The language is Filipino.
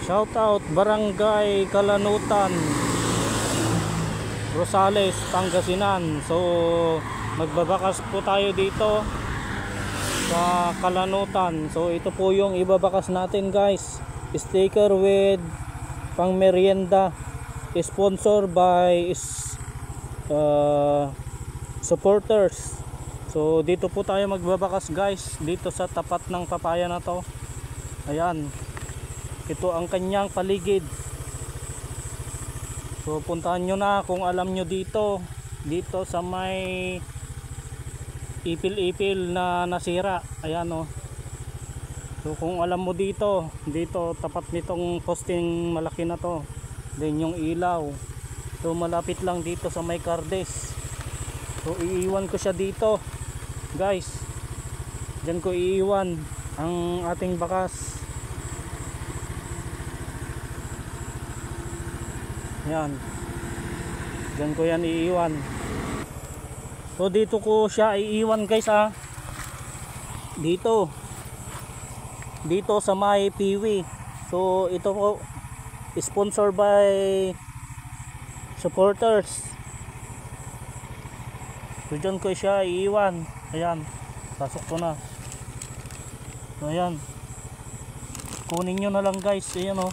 Shout out Barangay Kalanutan, Rosales, Pangasinan. So magbabakas po tayo dito sa Kalanutan. So ito po yung ibabakas natin guys. Sticker with pang merienda, sponsor by supporters. So dito po tayo magbabakas guys, dito sa tapat ng papaya na to. Ayan, ito ang kanyang paligid. So puntahan nyo na kung alam nyo dito sa may ipil-ipil na nasira. Ayan o. So kung alam mo dito tapat nitong posting malaki na to, then yung ilaw. So malapit lang dito sa may Cardes. So iiwan ko siya dito guys, dyan ko iiwan ang ating bakas. Yan, dyan ko yan iiwan. So dito ko siya iiwan guys dito sa may Piwi. So ito po sponsor by supporters. So dyan ko siya iiwan. Ayan, pasok ko na. So ayan, kunin nyo na lang guys. Ayan o.